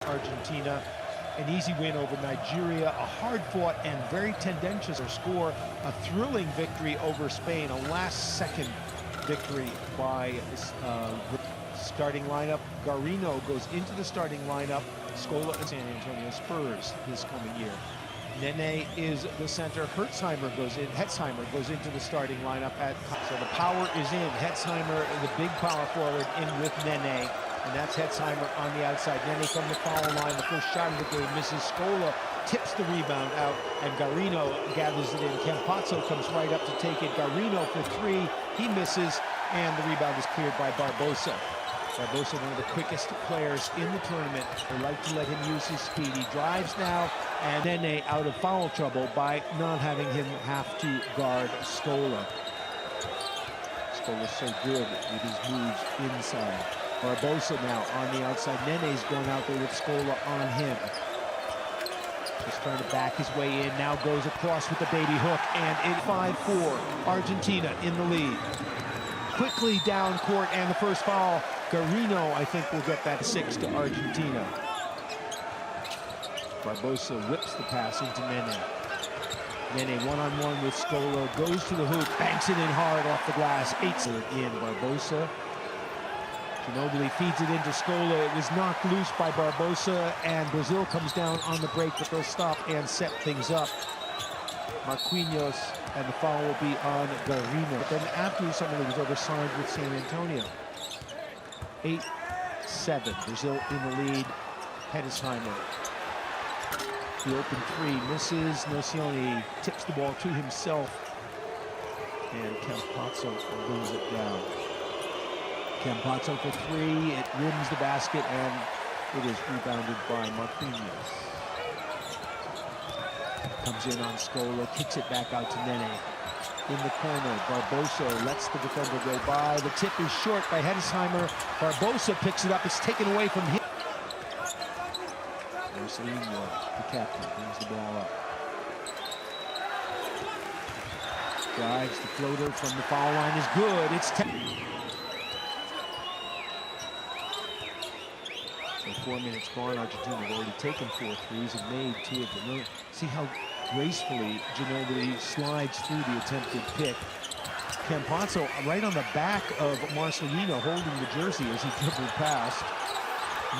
Argentina, an easy win over Nigeria, a hard-fought and very tendentious score, a thrilling victory over Spain, a last-second victory by starting lineup. Garino goes into the starting lineup. Scola and San Antonio Spurs this coming year. Nene is the center. Hetzheimer goes into the starting lineup. So the power is in. Hetzheimer, the big power forward, in with Nene. And that's Hetzheimer on the outside. Nene from the foul line. The first shot of the game misses. Scola tips the rebound out, and Garino gathers it in. Campazzo comes right up to take it. Garino for three. He misses, and the rebound is cleared by Barbosa. Barbosa, one of the quickest players in the tournament. They like to let him use his speed. He drives now, and Nene out of foul trouble by not having him have to guard Scola. Scola's so good with his moves inside. Barbosa now on the outside. Nene's going out there with Scola on him. Just trying to back his way in. Now goes across with the baby hook, and it's 5-4. Argentina in the lead. Quickly down court, and the first foul. Garino, I think, will get that 6 to Argentina. Barbosa whips the pass into Nene. Nene one-on-one with Scola, goes to the hoop, banks it in hard off the glass. 8 in. Barbosa. Ginobili feeds it into Scola. It was knocked loose by Barbosa, and Brazil comes down on the break, but they'll stop and set things up. Marquinhos, and the foul will be on Garino. But then after somebody was oversigned with San Antonio. 8-7, Brazil in the lead. Hetzheimer, the open three, misses. Nocioni tips the ball to himself, and Campazzo brings it down. Campazzo for three, it rims the basket, and it is rebounded by Marquinhos. Comes in on Scola, kicks it back out to Nene. In the corner, Barbosa lets the defender go by. The tip is short by Hetzheimer. Barbosa picks it up. It's taken away from him. Marcelino, the captain, brings the ball up. Drives the floater from the foul line is good. It's 10. So 4 minutes gone. Argentina have already taken 4 threes and made 2 of them. See how gracefully Ginobili slides through the attempted pick. Campazzo right on the back of Marcelino, holding the jersey as he dribbled past.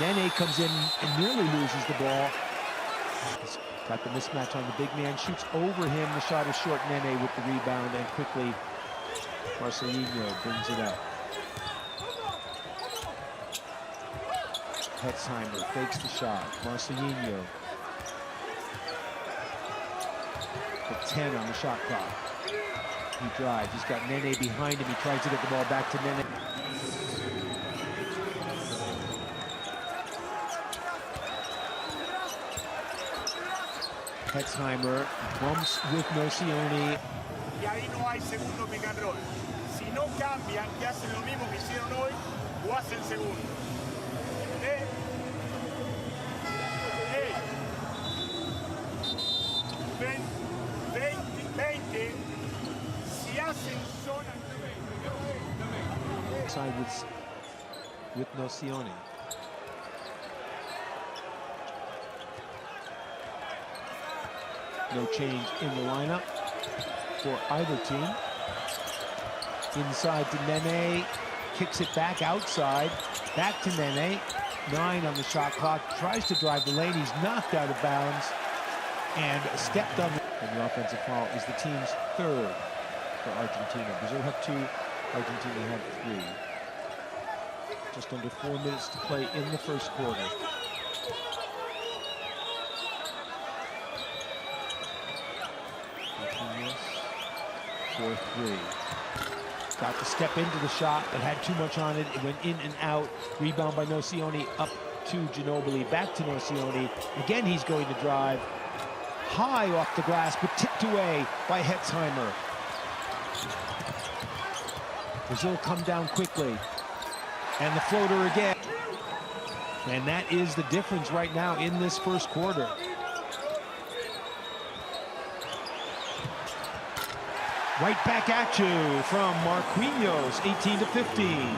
Nene comes in and nearly loses the ball. He's got the mismatch on the big man, shoots over him. The shot is short. Nene with the rebound, and quickly Marcelino brings it up. Hetzheimer fakes the shot. Marcelino. 10 on the shot clock. He drives. He's got Nene behind him. He tries to get the ball back to Nene. Hetzheimer bumps with Nocioni. Y ahí no hay segundo pick and roll. Si no cambian y hacen lo mismo que hicieron hoy, o hacen segundo. ¿Eh? Hey. 20, si hacen zona. Side with Nocioni. No change in the lineup for either team. Inside to Nene, kicks it back outside, back to Nene. 9 on the shot clock, tries to drive the lane. He's knocked out of bounds and stepped on. And the offensive foul is the team's 3rd for Argentina. Brazil have 2, Argentina have 3. Just under 4 minutes to play in the first quarter. For 3. Got to step into the shot, but had too much on it. It went in and out. Rebound by Nocioni, up to Ginobili, back to Nocioni. Again, he's going to drive. High off the glass, but tipped away by Hetzheimer. Brazil come down quickly. And the floater again. And that is the difference right now in this first quarter. Right back at you from Marquinhos, 18-15.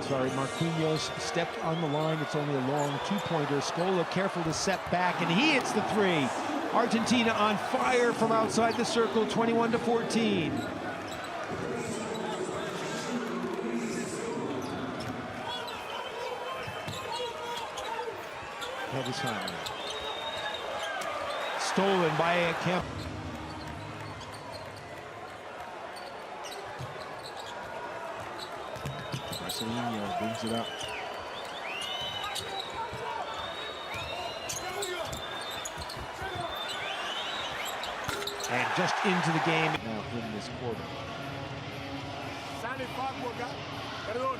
sorry, Marquinhos stepped on the line. It's only a long two-pointer. Scola careful to set back, and he hits the three. Argentina on fire from outside the circle, 21-14. Heavy time. Stolen by Kemp. Marcelinho brings it up. And just into the game now in this quarter. Sale Facu acá, perdón.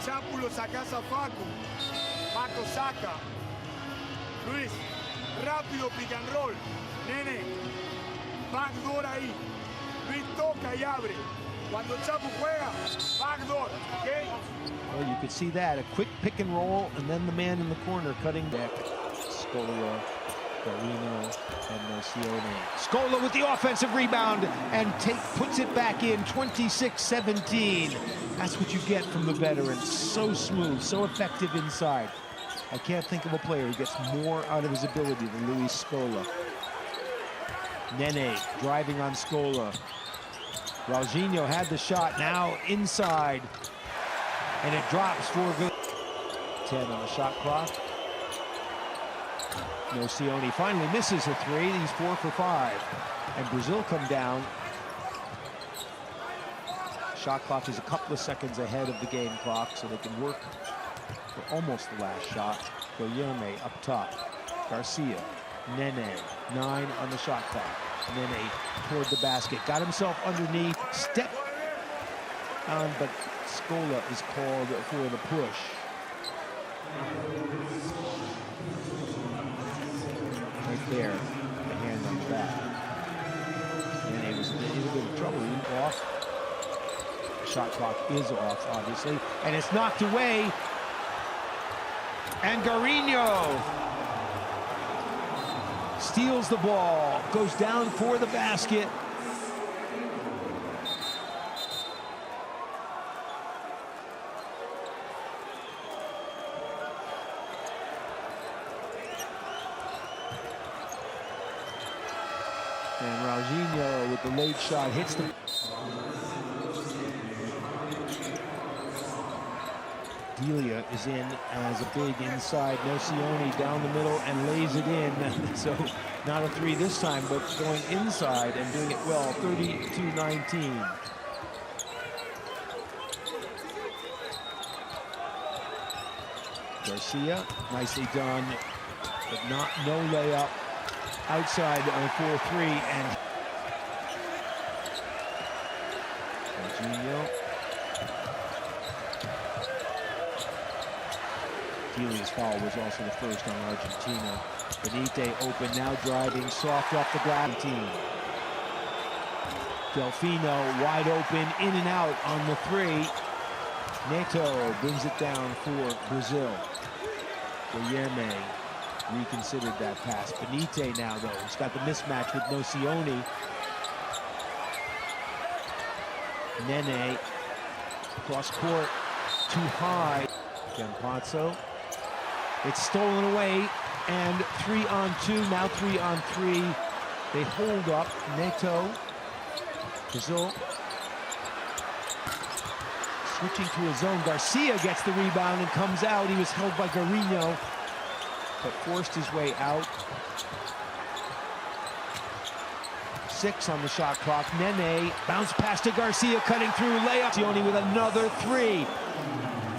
Chapu lo sacas a Facu. Paco saca. Luis, rápido pick and roll. Nene, backdoor ahí. Luis toca y abre. Cuando Chapu juega, backdoor, ¿ok? Well, you could see that. A quick pick and roll, and then the man in the corner cutting back. Scola, Garino, and Nocione. Scola with the offensive rebound and puts it back in, 26-17. That's what you get from the veteran. So smooth, so effective inside. I can't think of a player who gets more out of his ability than Luis Scola. Nene driving on Scola. Raulzinho had the shot, now inside. And it drops for good. 10 on the shot clock. Nocione finally misses a three. He's 4 for 5. And Brazil come down. Shot clock is a couple of seconds ahead of the game clock, so they can work for almost the last shot. Guilherme up top. Garcia. Nene. 9 on the shot clock. Nene toward the basket. Got himself underneath. Step on, but Scola is called for the push. Right there, the hand on the back. Nene was in a little bit of trouble. He's off. The shot clock is off, obviously. And it's knocked away. And Garino steals the ball, goes down for the basket. And Raulzinho with the late shot hits the... Delia is in as a big inside. Nocione down the middle and lays it in. So not a three this time, but going inside and doing it well. 32-19. Garcia, nicely done, but no layup. Outside on 4-3 and Raulzinho. Delia's foul was also the first on Argentina. Benite open, now driving, soft off the glass. Delfino wide open, in and out on the three. Neto brings it down for Brazil. Guilherme reconsidered that pass. Benite now, though, he's got the mismatch with Nocione. Nene, cross court, too high. Campazzo. It's stolen away, and 3-on-2, now 3-on-3. They hold up. Neto, Brazil. Switching to his zone. Garcia gets the rebound and comes out. He was held by Garino, but forced his way out. 6 on the shot clock. Nene, bounce pass to Garcia, cutting through, layup. Sione with another 3.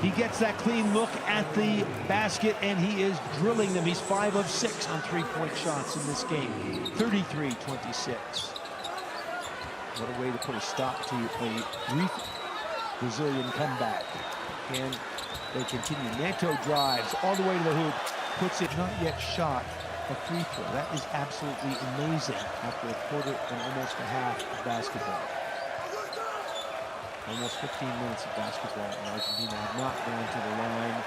He gets that clean look at the basket, and he is drilling them. He's 5 of 6 on three-point shots in this game. 33-26. What a way to put a stop to a brief Brazilian comeback. And they continue. Neto drives all the way to the hoop, puts it, not yet shot a free throw. That is absolutely amazing after a quarter and almost a half of basketball. Almost 15 minutes of basketball, and Argentina have not gone to the line.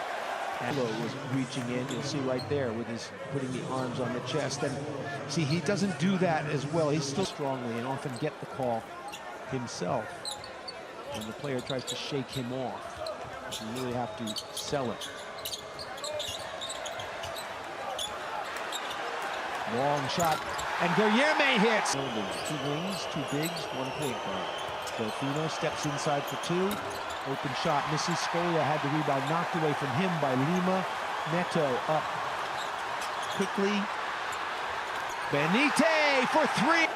And was reaching in, you'll see right there with his putting the arms on the chest. And see, he doesn't do that as well. He's still strongly and often get the call himself. when the player tries to shake him off. You really have to sell it. Long shot, and Guilherme hits. Two wings, two bigs, one point guard. Delfino steps inside for two. Open shot, misses. Scola had the rebound knocked away from him by Lima. Neto up quickly. Benite for three.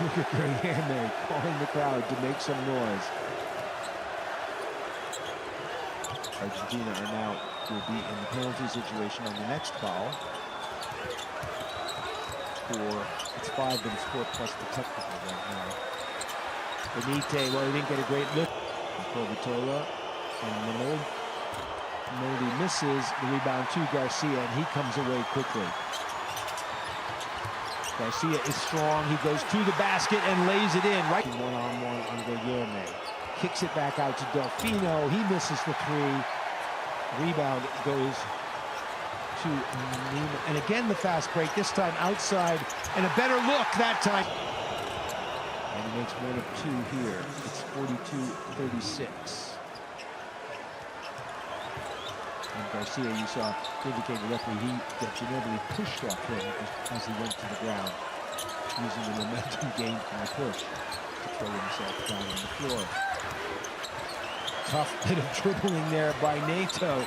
Look at Guilherme calling the crowd to make some noise. Argentina are now will be in the penalty situation on the next foul. It's 5 minutes 4 plus the technical right now. Benite, well, he didn't get a great look. Provitola and Modi misses the rebound to Garcia, and he comes away quickly. Garcia is strong. He goes to the basket and lays it in. Right, one-on-one on Guilherme. Kicks it back out to Delfino. He misses the three. Rebound goes to Lima. And again, the fast break, this time outside, and a better look that time. And he makes one of two here. It's 42-36. And Garcia, you saw, indicated the referee that Ginobili pushed off him as he went to the ground, using the momentum gained from the push to throw himself down on the floor. Tough bit of dribbling there by Neto.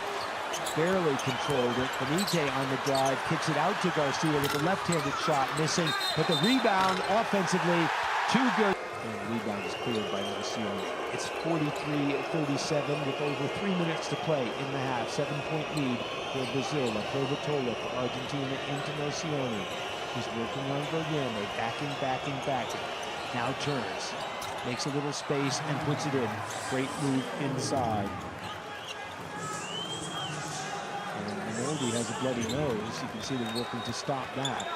Barely controlled it. Benite on the drive, kicks it out to Garcia with a left-handed shot, missing, but the rebound offensively too good. And the rebound is cleared by Nocioni. It's 43-37 with over 3 minutes to play in the half. 7-point lead for Brazil. Provitola for Argentina into Nocioni. He's working on Guilherme, backing. Now turns, makes a little space and puts it in. Great move inside. And Rinaldi has a bloody nose. You can see them working to stop that.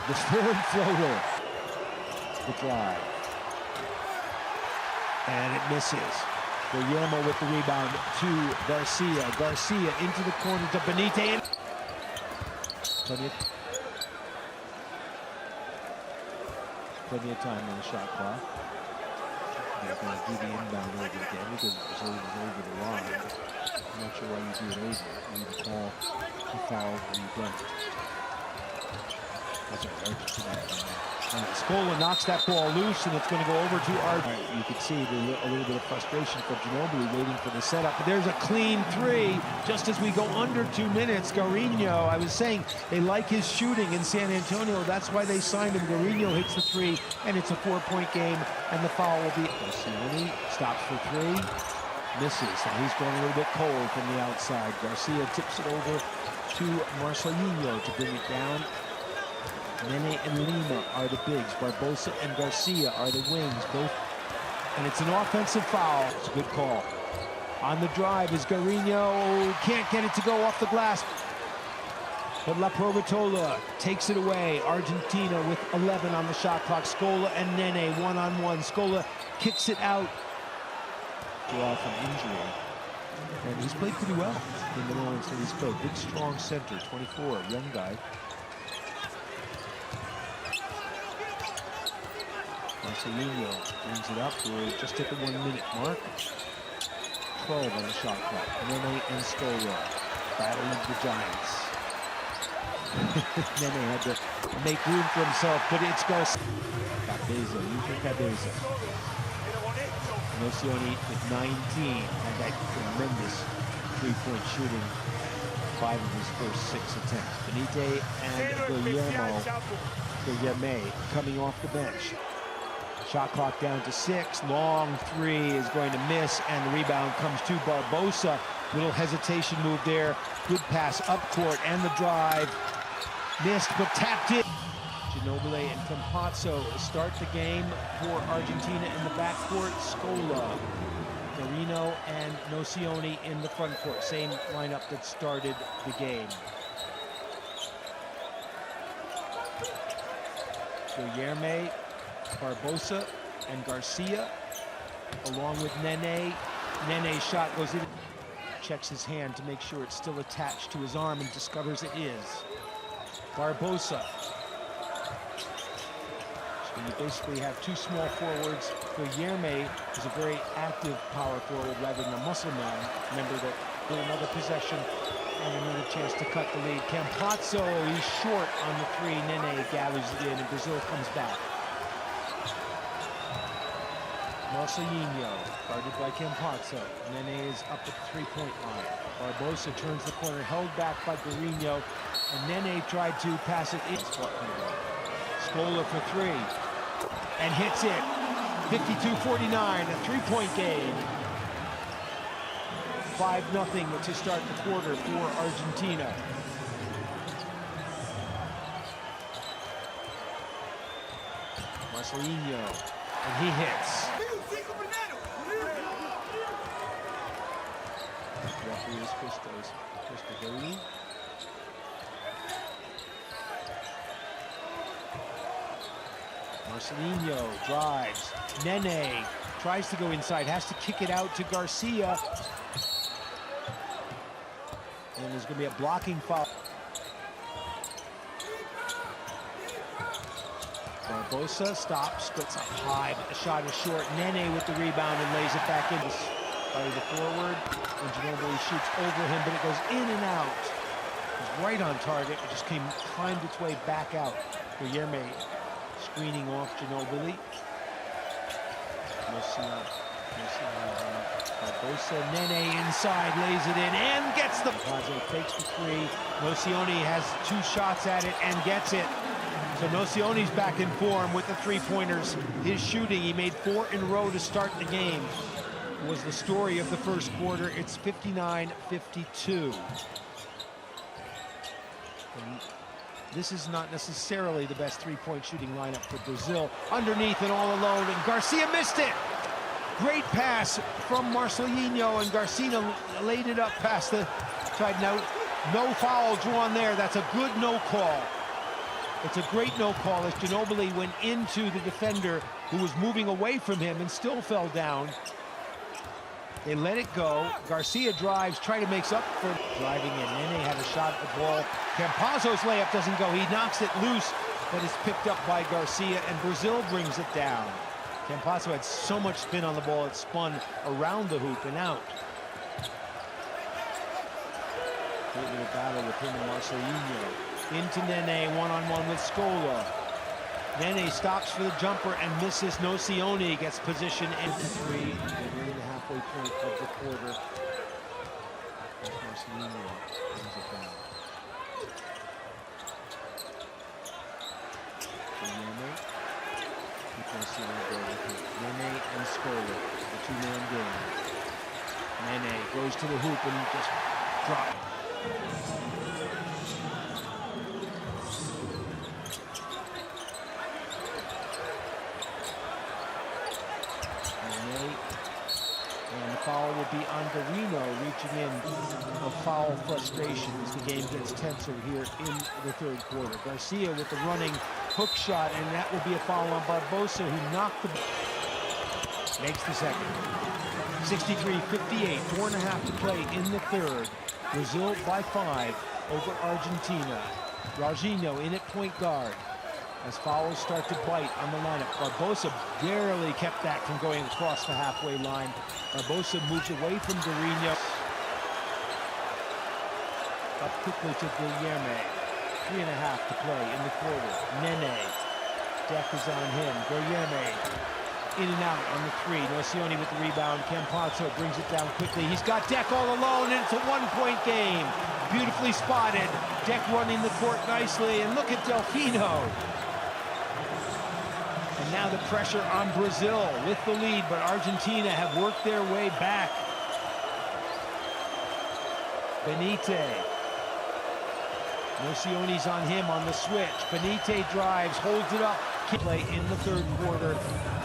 The forward floater, the drive, and it misses. Guillermo with the rebound to Garcia. Garcia into the corner to Benite. Plenty of time on the shot clock. They're going to do the inbound over again because Brazil was over the line. I'm not sure why you do it over. You need to call the foul when you don't. That's right, Argentina. And Scola knocks that ball loose, and it's going to go over to Argentina. You can see a little bit of frustration for Ginobili waiting for the setup. But there's a clean three just as we go under 2 minutes. Guarino, I was saying, they like his shooting in San Antonio. That's why they signed him. Guarino hits the three, and it's a 4-point game, and the foul will be. Garcia stops for three, misses, and he's going a little bit cold from the outside. Garcia tips it over to Marcelinho to bring it down. Nene and Lima are the bigs. Barbosa and Garcia are the wings, both. And it's an offensive foul. It's a good call. On the drive is Guarino. Can't get it to go off the glass. But La Provitola takes it away. Argentina with 11 on the shot clock. Scola and Nene one-on-one. Scola kicks it out. Off an injury. And he's played pretty well in the moments that he's played. Big, strong center, 24, young guy. Marcelinho brings it up. We're just at the 1 minute mark. 12 on the shot clock. Nene and Scola battling the Giants. Nene had to make room for himself, but it's Garcia. Cabeza, you think Cabeza. Nocioni with 19 and that tremendous three-point shooting. 5 of his first 6 attempts. Benite and Guilherme coming off the bench. Shot clock down to 6. Long three is going to miss, and the rebound comes to Barbosa. Little hesitation move there. Good pass up court, and the drive missed but tapped it. Ginobili and Campazzo start the game for Argentina in the backcourt. Scola, Guarino, and Nocioni in the front court. Same lineup that started the game. Guilherme, Barbosa, and Garcia, along with Nene. Nene's shot goes in, checks his hand to make sure it's still attached to his arm and discovers it is. Barbosa. So you basically have two small forwards. Guilherme is a very active power forward rather than a muscle man. Remember that with another possession and another chance to cut the lead. Campazzo, he's short on the three. Nene gathers it in and Brazil comes back. Marcelinho, guarded by Campazzo. Nene is up at the three-point line. Barbosa turns the corner, held back by Guilherme, and Nene tried to pass it in. Scola for three, and hits it. 52-49, a three-point game. 5-0 to start the quarter for Argentina. Marcelinho, and he hits. Referee is Christos. Marcelinho drives. Nene tries to go inside, has to kick it out to Garcia. And there's going to be a blocking foul. Barbosa stops, splits up high, but the shot is short. Nene with the rebound and lays it back in. By the forward, and Ginobili shoots over him, but it goes in and out. It's right on target. It just climbed its way back out. Guilherme screening off Ginobili. Barbosa, Nene inside, lays it in, and gets the... Plaza fakes the three. Nocioni has two shots at it and gets it. So Nocione's back in form with the three-pointers. His shooting, he made 4 in a row to start the game. Was the story of the first quarter. It's 59-52. This is not necessarily the best three-point shooting lineup for Brazil. Underneath and all alone, and Garcia missed it. Great pass from Marcelinho, and Garcia laid it up past the side. Now, no foul drawn there. That's a good no call. It's a great no call as Ginobili went into the defender who was moving away from him and still fell down. They let it go. Garcia drives, to makes up for driving in. Nene had a shot at the ball. Campazzo's layup doesn't go. He knocks it loose, but is picked up by Garcia, and Brazil brings it down. Campazzo had so much spin on the ball, it spun around the hoop and out. Great little battle with him and Marcelinho. Into Nene, one-on-one with Scola. Nene stops for the jumper and misses. Nocioni gets position into three. We're in the halfway point of the quarter. Marcelinho brings it down. Nene and Scola, the two-man game. Nene goes to the hoop and just drops. And the foul will be on Guilherme, reaching in of foul frustration as the game gets tenser here in the third quarter. Garcia with the running hook shot, and that will be a foul on Barbosa, who knocked the... Makes the second. 63-58, 4.5 to play in the third. Brazil by 5 over Argentina. Jorginho in at point guard. As fouls start to bite on the lineup. Barbosa barely kept that from going across the halfway line. Barbosa moves away from Guilherme. Up quickly to Guilherme. 3.5 to play in the quarter. Nene. Deck is on him. Guilherme in and out on the three. Nocioni with the rebound. Campazzo brings it down quickly. He's got Deck all alone, and it's a one-point game. Beautifully spotted. Deck running the court nicely, and look at Delfino. And now the pressure on Brazil with the lead, but Argentina have worked their way back. Benite. Nocioni's on him on the switch. Benite drives, holds it up. Play in the third quarter,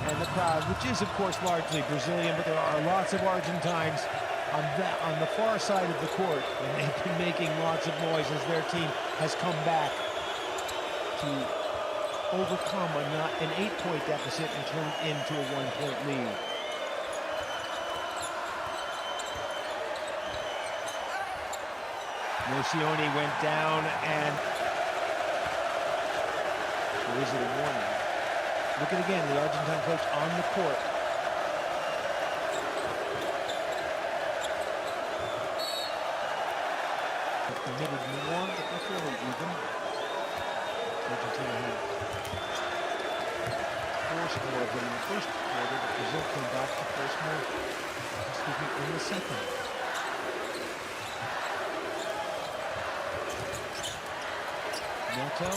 and the crowd, which is of course largely Brazilian, but there are lots of Argentines on the far side of the court, and they've been making lots of noise as their team has come back to overcome an 8-point deficit and turn it into a 1-point lead. Nocioni went down, and or is it a warning? Look at again, the Argentine coach on the court. Committed more, but they're fairly even. Argentina had 4 scores in the first quarter, but Brazil came back to force more, in the second. Neto,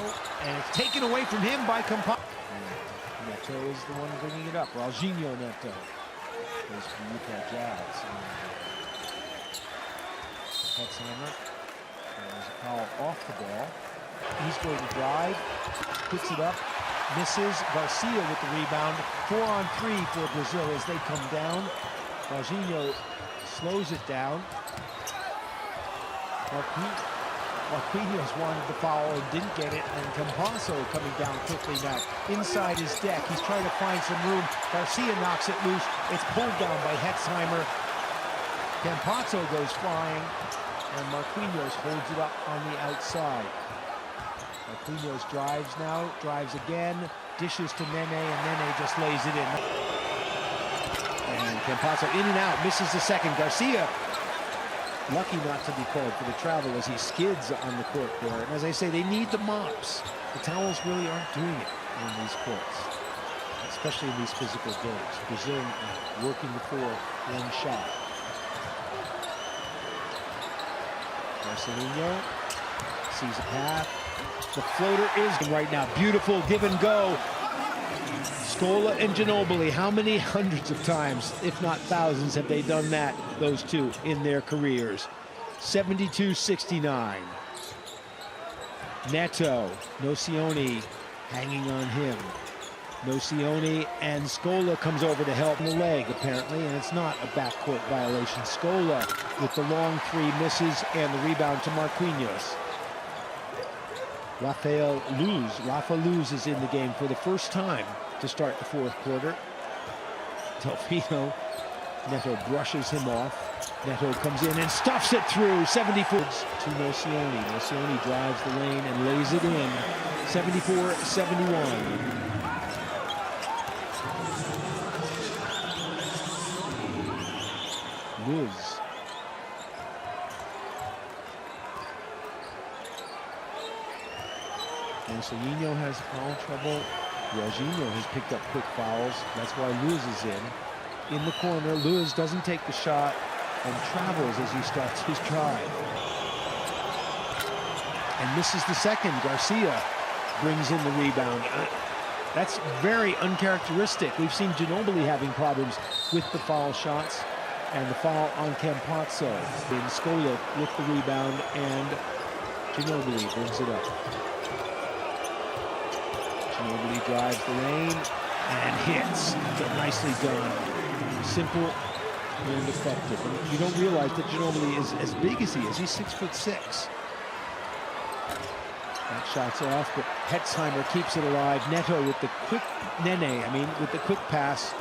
and it's taken away from him by Campazzo. Neto is the one bringing it up. Raulzinho Neto goes from Utah Jazz. Hetzheimer. There's a foul off the ball. He's going to drive, puts it up, misses. Garcia with the rebound. 4-on-3 for Brazil as they come down. Raulzinho slows it down. Marquinhos wanted the foul and didn't get it, and Campazzo coming down quickly now. Inside his deck, he's trying to find some room. Garcia knocks it loose. It's pulled down by Hetzheimer. Campazzo goes flying, and Marquinhos holds it up on the outside. Marquinhos drives now, drives again, dishes to Nene, and Nene just lays it in. And Campazzo in and out, misses the second. Garcia lucky not to be called for the travel as he skids on the court there. And as I say, they need the mops. The towels really aren't doing it in these courts, especially in these physical games. Brazil working the 4-1 shot. Marcelinho sees a path. The floater is right now. Beautiful give and go. Scola and Ginobili, how many hundreds of times, if not thousands, have they done that, those two, in their careers? 72-69. Neto, Nocioni hanging on him. Nocioni and Scola comes over to help in the leg, apparently, and it's not a backcourt violation. Scola with the long 3 misses and the rebound to Marquinhos. Rafa Luz is in the game for the first time to start the 4th quarter. Delfino, Neto brushes him off. Neto comes in and stuffs it through. 74 to Nocioni. Nocioni drives the lane and lays it in. 74-71. Luz. Marcelinho has foul trouble. Raulzinho has picked up quick fouls. That's why Luz is in the corner. Luz doesn't take the shot and travels as he starts his drive. And misses the second. Garcia brings in the rebound. That's very uncharacteristic. We've seen Ginobili having problems with the foul shots, and the foul on Campazzo. Then Scola with the rebound, and Ginobili brings it up. Ginobili drives the lane and hits. Nicely done. Simple and effective. And you don't realize that Ginobili is as big as he is. He's 6'6". That shot's off, but Hetzheimer keeps it alive. Neto with the quick, with the quick pass.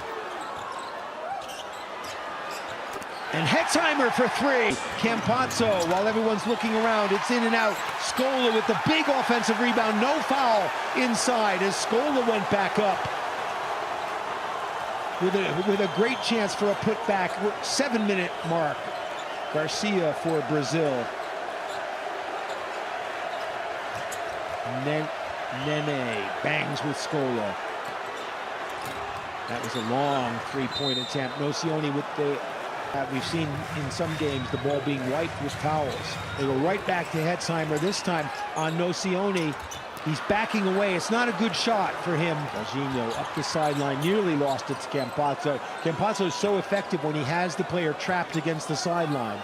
And Hetzheimer for 3. Campazzo, while everyone's looking around, it's in and out. Scola with the big offensive rebound. No foul inside as Scola went back up with a great chance for a putback. 7-minute mark. Garcia for Brazil. Nene bangs with Scola. That was a long 3-point attempt. Nocioni with the... we've seen in some games the ball being wiped with towels. They go right back to Hetzheimer, this time on Nocioni. He's backing away. It's not a good shot for him. Raulzinho up the sideline, nearly lost it to Campazzo. Campazzo is so effective when he has the player trapped against the sideline.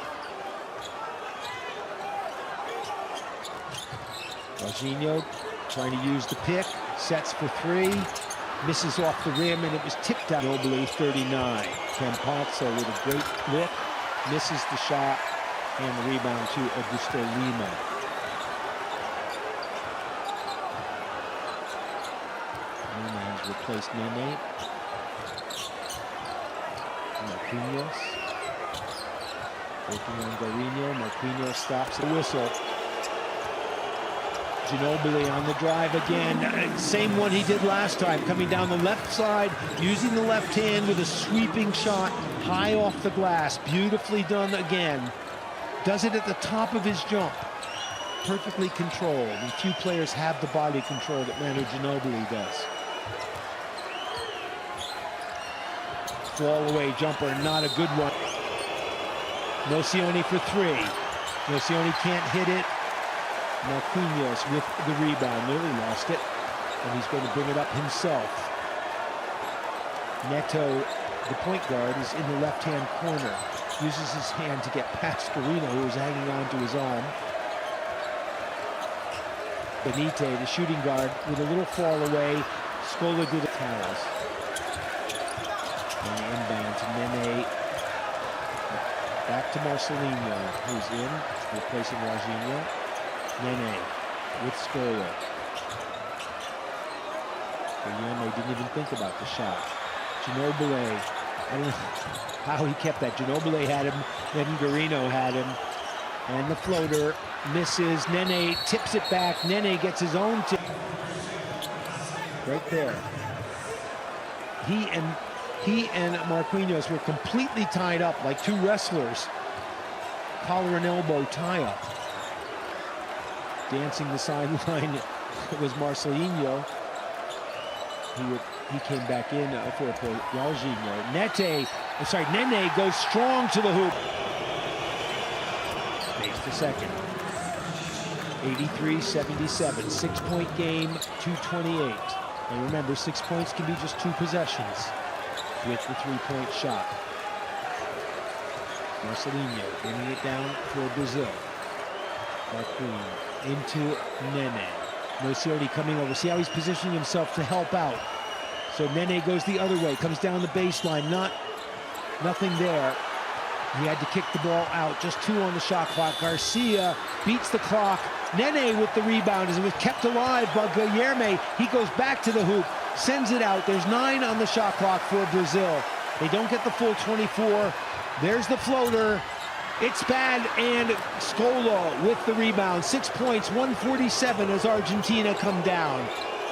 Raulzinho trying to use the pick, sets for 3. Misses off the rim, and it was tipped out. Ginobili 39. Campazzo with a great look, misses the shot, and the rebound to Augusto Lima. Lima has replaced Nene. Marquinhos. Working on Garinho. Marquinhos stops the whistle. Ginobili on the drive again. Same one he did last time, coming down the left side, using the left hand with a sweeping shot high off the glass. Beautifully done again. Does it at the top of his jump. Perfectly controlled. And few players have the body control that Manu Ginobili does. Fall away jumper, not a good one. Nocioni for three. Nocioni can't hit it. Marquinhos with the rebound, nearly lost it, and he's going to bring it up himself. Neto, the point guard, is in the left-hand corner. Uses his hand to get past Garino, who was hanging on to his arm. Benite, the shooting guard, with a little fall away. Scola did the towels. And the inbound to Nene. Back to Marcelinho, who's in, replacing Jorginho. Nene with Scola. Guilherme didn't even think about the shot. Ginobili, I don't know how he kept that. Ginobili had him, then Garino had him. And the floater misses. Nene tips it back. Nene gets his own tip. Right there. He and Marquinhos were completely tied up like two wrestlers. Collar and elbow tie-up. Dancing the sideline was Marcelinho. He came back in for Jorginho. Nene goes strong to the hoop. Makes the second. 83-77, 6-point game, 2:28. And remember, 6 points can be just 2 possessions with the 3-point shot. Marcelinho bringing it down for Brazil. Marquinhos into Nene. Nocioni coming over. See how he's positioning himself to help out. So Nene goes the other way, comes down the baseline. Nothing there. He had to kick the ball out. Just 2 on the shot clock. Garcia beats the clock. Nene with the rebound as it was kept alive by Guilherme. He goes back to the hoop, sends it out. There's 9 on the shot clock for Brazil. They don't get the full 24. There's the floater. It's bad, and Scola with the rebound. 6 points, 147 as Argentina come down.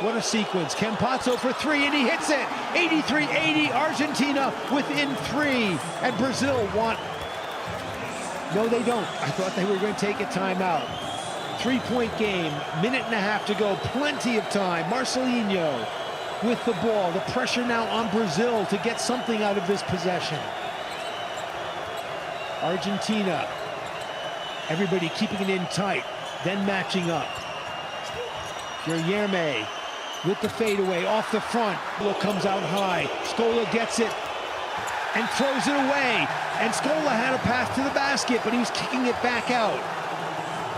What a sequence. Campazzo for 3, and he hits it. 83-80, Argentina within 3. And Brazil want... No, they don't. I thought they were going to take a timeout. 3-point game, minute and a half to go. Plenty of time. Marcelinho with the ball. The pressure now on Brazil to get something out of this possession. Argentina, everybody keeping it in tight, then matching up. Guilherme with the fadeaway off the front. Scola comes out high. Scola gets it and throws it away. And Scola had a pass to the basket, but he was kicking it back out.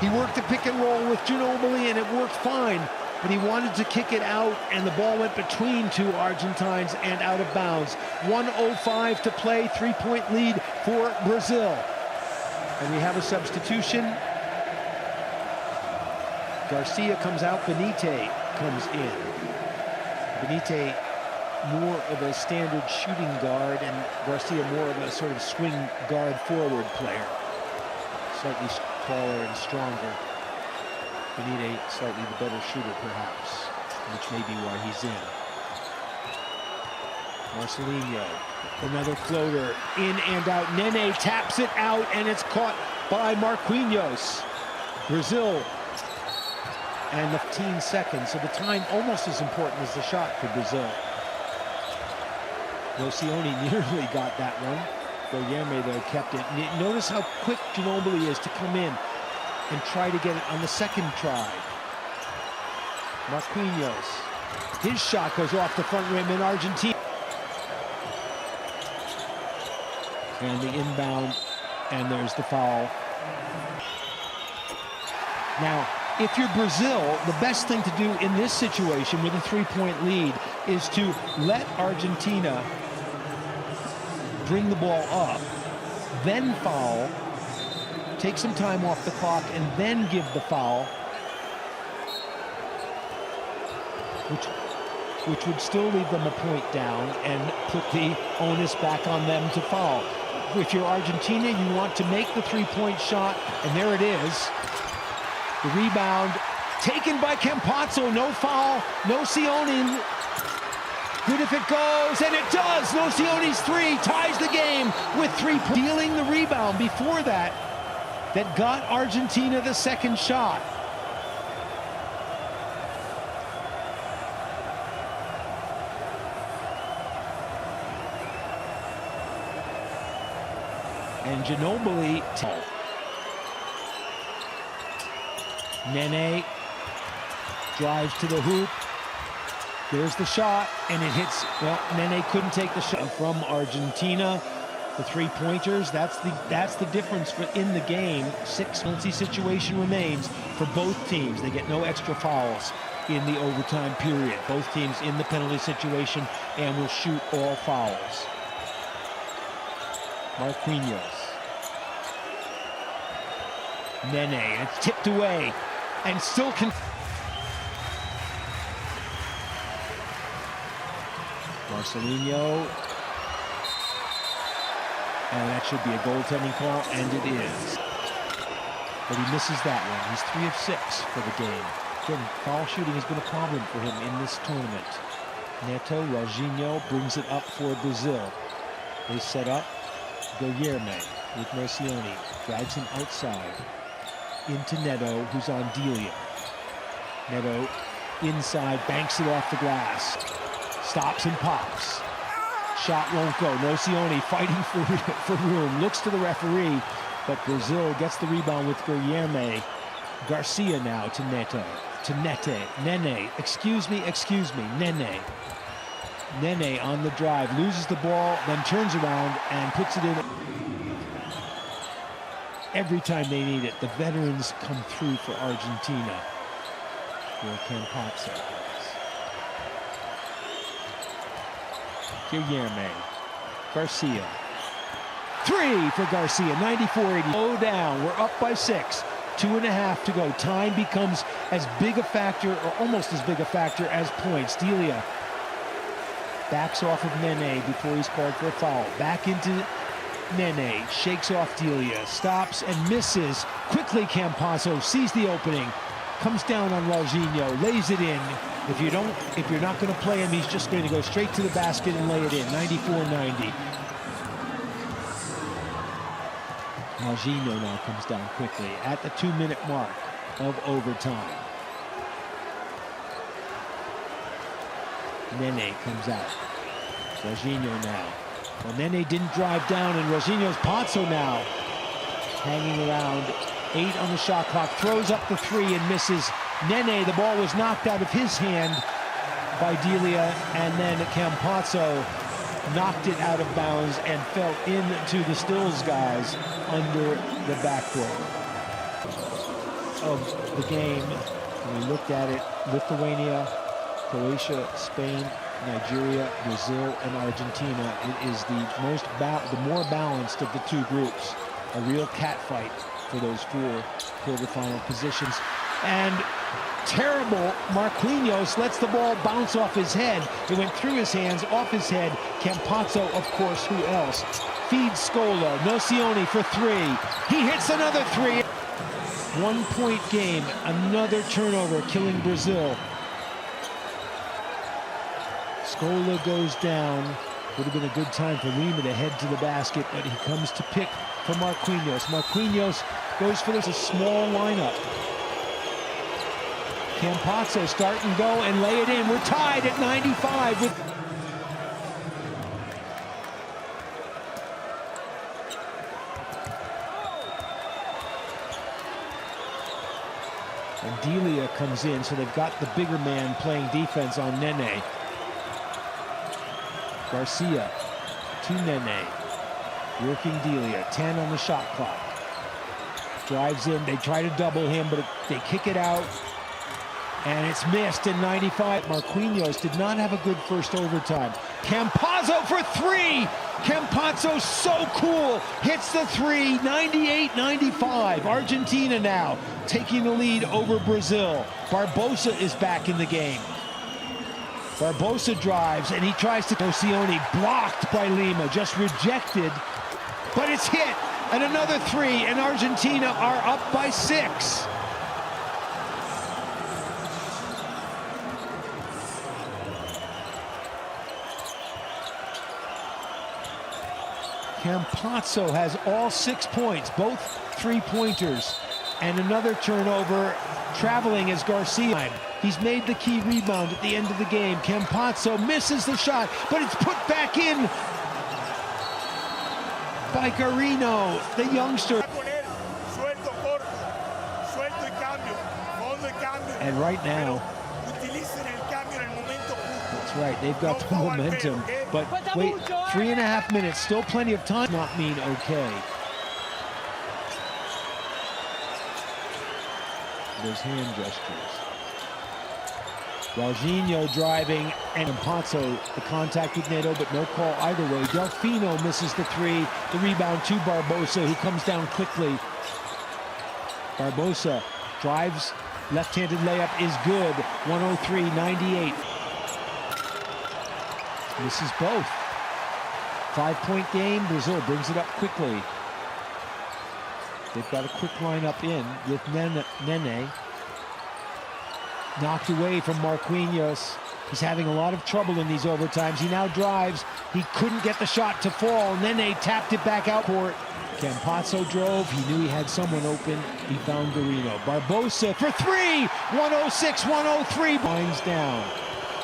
He worked the pick and roll with Ginobili, and it worked fine. But he wanted to kick it out, and the ball went between 2 Argentines and out of bounds. 1:05 to play, 3-point lead for Brazil. And we have a substitution. Garcia comes out, Benite comes in. Benite, more of a standard shooting guard, and Garcia more of a sort of swing guard forward player. Slightly taller and stronger. Benite slightly the better shooter, perhaps, which may be why he's in. Marcelinho, another floater, in and out. Nene taps it out, and it's caught by Marquinhos. Brazil, and the 15 seconds, so the time almost as important as the shot for Brazil. Nocioni nearly got that one. Guilherme, though, kept it. Notice how quick Ginobili is to come in and try to get it on the second try. Marquinhos, his shot goes off the front rim in Argentina. And the inbound, and there's the foul. Now, if you're Brazil, the best thing to do in this situation with a 3-point lead is to let Argentina bring the ball up, then foul, take some time off the clock, and then give the foul, which would still leave them a point down and put the onus back on them to foul. If you're Argentina, you want to make the 3-point shot, and there it is. The rebound taken by Campazzo, no foul, Nocioni. Good if it goes, and it does. Nocioni's three ties the game with 3 points. Dealing the rebound before that got Argentina the second shot. And Ginobili. Nene drives to the hoop. There's the shot, and it hits. Well, Nene couldn't take the shot from Argentina. The 3-pointers, that's the difference in the game. 6 penalty situation remains for both teams. They get no extra fouls in the overtime period. Both teams in the penalty situation and will shoot all fouls. Marquinhos. Nene, and it's tipped away, and still can. Marcelinho, and that should be a goaltending call, and it is. But he misses that one. He's 3 of 6 for the game. Again, foul shooting has been a problem for him in this tournament. Neto, Jorginho brings it up for Brazil. They set up Guilherme with Nocioni, drags him outside into Neto, who's on Delia. Neto inside, banks it off the glass. Stops and pops. Shot won't go. Nocioni fighting for room. Looks to the referee, but Brazil gets the rebound with Guilherme. Garcia now to Neto. To Nene. Excuse me. Nene. Nene on the drive. Loses the ball, then turns around and puts it in. Every time they need it, the veterans come through for Argentina. For Campazzo. Guilherme, Garcia, 3 for Garcia, 94-80. Low down, we're up by 6, 2.5 to go. Time becomes as big a factor, or almost as big a factor, as points. Delia backs off of Nene before he's called for a foul. Back into Nene, shakes off Delia, stops and misses. Quickly Campazzo sees the opening, comes down on Jorginho, lays it in. If you're not going to play him, he's just going to go straight to the basket and lay it in. 94-90. Jorginho now comes down quickly at the 2-minute mark of overtime. Nene comes out. Jorginho now. Well, Nene didn't drive down, and Jorginho's Pazzo now hanging around. 8 on the shot clock, throws up the 3 and misses. Nene, the ball was knocked out of his hand by Delia, and then Campazzo knocked it out of bounds and fell into the Stills guys under the backboard of the game. And we looked at it: Lithuania, Croatia, Spain, Nigeria, Brazil, and Argentina. It is the more balanced of the 2 groups. A real catfight for those 4 quarterfinal positions. And terrible, Marquinhos lets the ball bounce off his head. It went through his hands, off his head. Campazzo, of course, who else? Feeds Scola. Nocioni for 3. He hits another 3. 1-point game, another turnover, killing Brazil. Scola goes down. Would have been a good time for Lima to head to the basket, but he comes to pick for Marquinhos. Marquinhos goes for this, a small lineup. Campazzo start and go and lay it in. We're tied at 95 with... And Delia comes in, so they've got the bigger man playing defense on Nene. Garcia to Nene. Working Delia, 10 on the shot clock. Drives in, they try to double him, but they kick it out. And it's missed in 95. Marquinhos did not have a good first overtime. Campazzo for 3! Campazzo so cool, hits the 3, 98-95. Argentina now taking the lead over Brazil. Barbosa is back in the game. Barbosa drives, and he tries to... Nocioni blocked by Lima, just rejected. But it's hit, and another 3, and Argentina are up by 6. Campazzo has all 6 points, both three-pointers. And another turnover, traveling as Garcia. He's made the key rebound at the end of the game. Campazzo misses the shot, but it's put back in by Carino, the youngster. And right now, that's right, they've got the momentum. But wait, 3.5 minutes, still plenty of time. Not mean okay. Those hand gestures. Jorginho driving, and Campazzo, the contact with Neto, but no call either way. Delfino misses the three. The rebound to Barbosa, who comes down quickly. Barbosa drives, left-handed layup is good. 103-98. Misses both. 5-point game. Brazil brings it up quickly. They've got a quick lineup in with Nene. Knocked away from Marquinhos. He's having a lot of trouble in these overtimes. He now drives. He couldn't get the shot to fall. Nene tapped it back out court. Campazzo drove. He knew he had someone open. He found Garino. Barbosa for three. 106-103. Winds down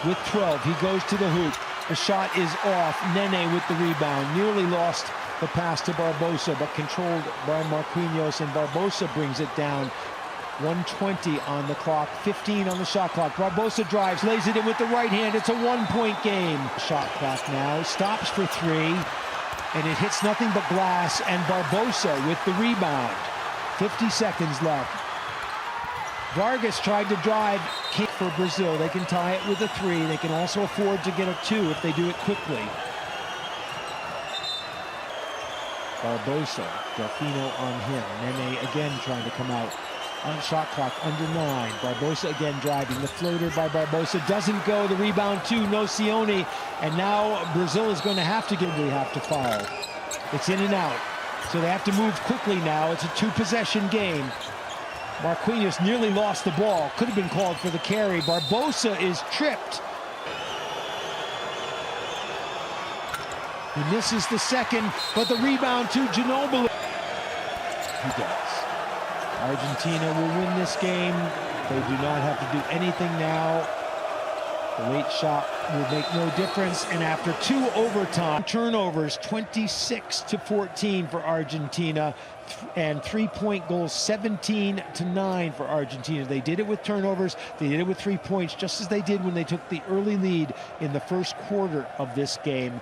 with 12. He goes to the hoop. The shot is off. Nene with the rebound. Nearly lost the pass to Barbosa, but controlled by Marquinhos, and Barbosa brings it down. 1:20 on the clock, 15 on the shot clock. Barbosa drives, lays it in with the right hand. It's a 1-point game. Shot clock now, stops for three, and it hits nothing but glass, and Barbosa with the rebound. 50 seconds left. Vargas tried to drive for Brazil. They can tie it with a three. They can also afford to get a two if they do it quickly. Barbosa, Delfino on him. Nene again trying to come out on shot clock, under 9. Barbosa again driving. The floater by Barbosa doesn't go. The rebound to Nocioni. And now Brazil is going to have to foul. It's in and out. So they have to move quickly now. It's a 2-possession game. Marquinhos nearly lost the ball. Could have been called for the carry. Barbosa is tripped. He misses the second, but the rebound to Ginobili. He does. Argentina will win this game. They do not have to do anything now. The late shot will make no difference. And after 2 overtime turnovers, 26-14 for Argentina, and 3-point goals, 17-9 for Argentina. They did it with turnovers. They did it with 3 points, just as they did when they took the early lead in the first quarter of this game.